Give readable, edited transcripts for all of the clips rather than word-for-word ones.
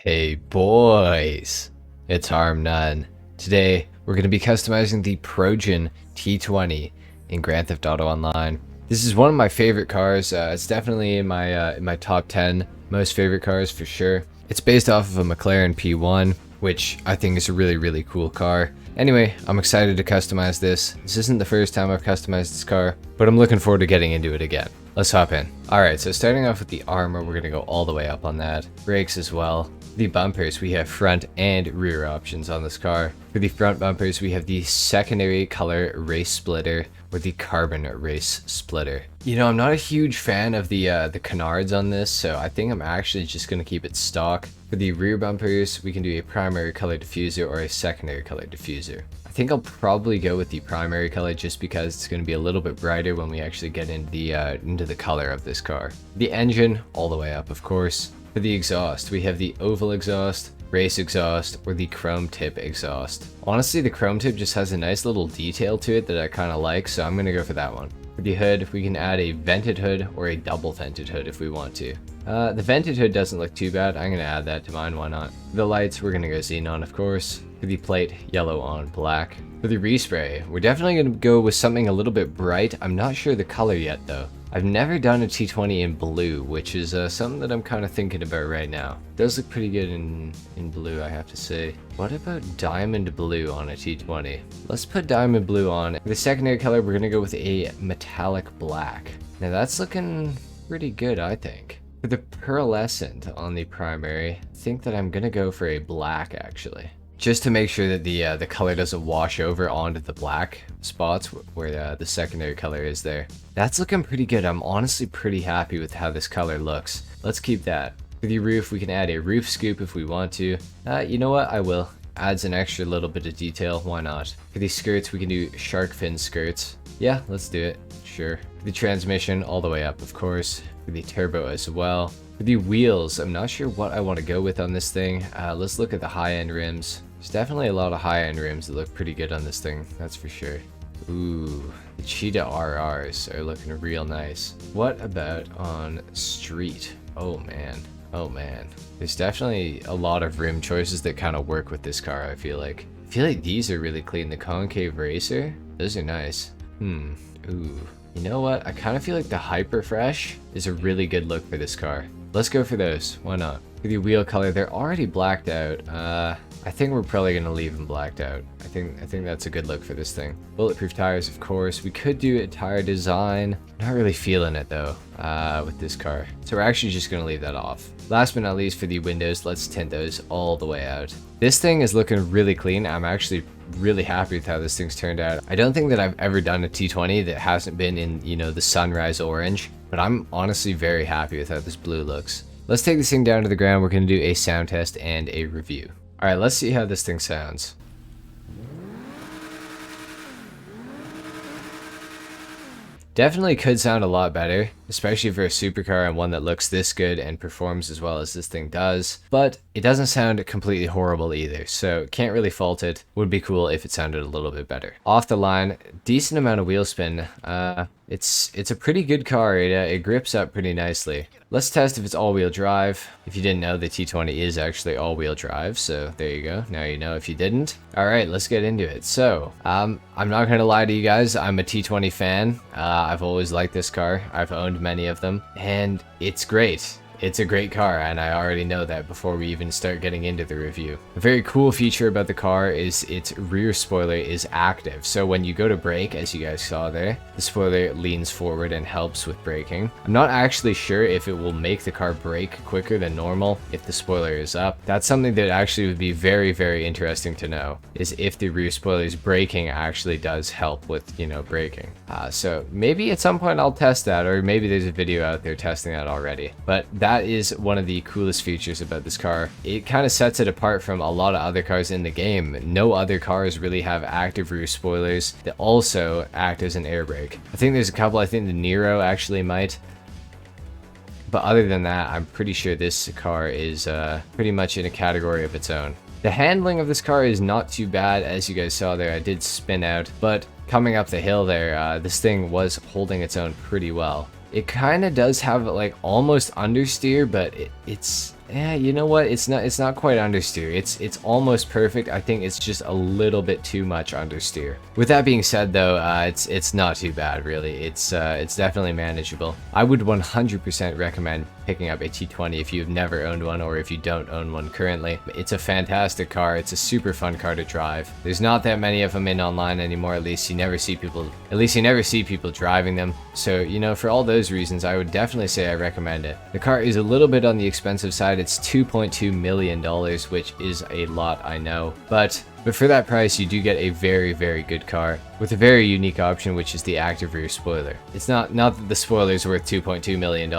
Hey boys, it's HarmNone. Today we're going to be customizing the Progen T20 in Grand Theft Auto Online. This is one of my favorite cars. It's definitely in my top 10 most favorite cars for sure. It's based off of a McLaren P1, which I think is a really cool car. Anyway, I'm excited to customize this. This isn't the first time I've customized this car, but I'm looking forward to getting into it again. Let's hop in. Alright, so starting off with the armor, we're going to go all the way up on that. Brakes as well. The bumpers, we have front and rear options on this car. For the front bumpers, we have the secondary color race splitter or the carbon race splitter. You know, I'm not a huge fan of the canards on this, so I think I'm actually just going to keep it stock. For the rear bumpers, we can do a primary color diffuser or a secondary color diffuser. I think I'll probably go with the primary color just because it's going to be a little bit brighter when we actually get into the color of this car. The engine, all the way up, of course. For the exhaust, we have the oval exhaust, race exhaust, or the chrome tip exhaust. Honestly, the chrome tip just has a nice little detail to it that I kind of like, so I'm going to go for that one. For the hood, we can add a vented hood or a double vented hood if we want to. The vented hood doesn't look too bad. I'm going to add that to mine, why not? For the lights, we're going to go xenon, of course. For the plate, yellow on black. For the respray, we're definitely going to go with something a little bit bright. I'm not sure the color yet, though. I've never done a T20 in blue, which is something that I'm kind of thinking about right now. It does look pretty good in blue, I have to say. What about diamond blue on a T20? Let's put diamond blue on. For the secondary color, we're going to go with a metallic black. Now that's looking pretty good, I think. For the pearlescent on the primary, I think that I'm going to go for a black, actually. Just to make sure that the color doesn't wash over onto the black spots where the secondary color is there. That's looking pretty good. I'm honestly pretty happy with how this color looks. Let's keep that. For the roof, we can add a roof scoop if we want to. You know what? I will. Adds an extra little bit of detail. Why not? For the skirts, we can do shark fin skirts. Yeah, let's do it. Sure. For the transmission, all the way up, of course. For the turbo as well. For the wheels, I'm not sure what I want to go with on this thing. Let's look at the high-end rims. There's definitely a lot of high-end rims that look pretty good on this thing, that's for sure. Ooh, the Cheetah RRs are looking real nice. What about on street? Oh man, oh man. There's definitely a lot of rim choices that kind of work with this car, I feel like. I feel like these are really clean. The concave racer, those are nice. Ooh. You know what? I kind of feel like the Hyper Fresh is a really good look for this car. Let's go for those. Why not? For the wheel color, they're already blacked out. I think we're probably gonna leave them blacked out. I think that's a good look for this thing. Bulletproof tires, of course. We could do a tire design. Not really feeling it though, with this car. So we're actually just gonna leave that off. Last but not least, for the windows, let's tint those all the way out. This thing is looking really clean. I'm actually really happy with how this thing's turned out. I don't think that I've ever done a T20 that hasn't been in, you know, the sunrise orange, but I'm honestly very happy with how this blue looks. Let's take this thing down to the ground. We're gonna do a sound test and a review. Alright, let's see how this thing sounds. Definitely could sound a lot better, especially for a supercar and one that looks this good and performs as well as this thing does, but it doesn't sound completely horrible either, so can't really fault it. Would be cool if it sounded a little bit better. Off the line, decent amount of wheel spin. It's a pretty good car. It grips up pretty nicely. Let's test if it's all-wheel drive. If you didn't know, the T20 is actually all-wheel drive, so there you go. Now you know if you didn't. Alright, let's get into it. So, I'm not gonna lie to you guys, I'm a T20 fan. I've always liked this car. I've owned many of them, and it's great. It's a great car, and I already know that before we even start getting into the review. A very cool feature about the car is its rear spoiler is active. So when you go to brake, as you guys saw there, the spoiler leans forward and helps with braking. I'm not actually sure if it will make the car brake quicker than normal if the spoiler is up. That's something that actually would be very interesting to know, is if the rear spoiler's braking actually does help with, you know, braking. So maybe at some point I'll test that, or maybe there's a video out there testing that already. But that is one of the coolest features about this car. It kind of sets it apart from a lot of other cars in the game. No other cars really have active rear spoilers that also act as an air brake. I think there's a couple. I think the Nero actually might. But other than that, I'm pretty sure this car is pretty much in a category of its own. The handling of this car is not too bad. As you guys saw there, I did spin out, but coming up the hill there, this thing was holding its own pretty well. It kind of does have like almost understeer, but it's Yeah, you know what? It's not quite understeer. It's almost perfect. I think it's just a little bit too much understeer. With that being said, though, it's not too bad really. It's definitely manageable. I would 100% recommend picking up a T20 if you've never owned one or if you don't own one currently. It's a fantastic car. It's a super fun car to drive. There's not that many of them in online anymore. At least you never see people driving them. So, you know, for all those reasons, I would definitely say I recommend it. The car is a little bit on the expensive side. It's $2.2 million, which is a lot, I know. But for that price, you do get a very, very good car with a very unique option, which is the active rear spoiler. It's not that the spoiler is worth $2.2 million,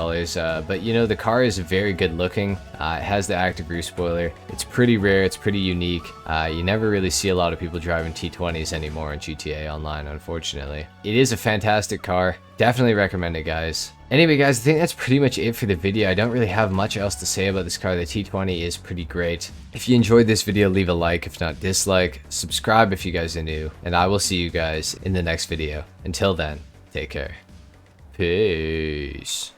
but you know, the car is very good looking. It has the active rear spoiler. It's pretty rare. It's pretty unique. You never really see a lot of people driving T20s anymore in GTA Online, unfortunately. It is a fantastic car. Definitely recommend it, guys. Anyway, guys, I think that's pretty much it for the video. I don't really have much else to say about this car. The T20 is pretty great. If you enjoyed this video, leave a like, if not dislike. Subscribe if you guys are new, and I will see you guys in the next video. Until then, take care. Peace.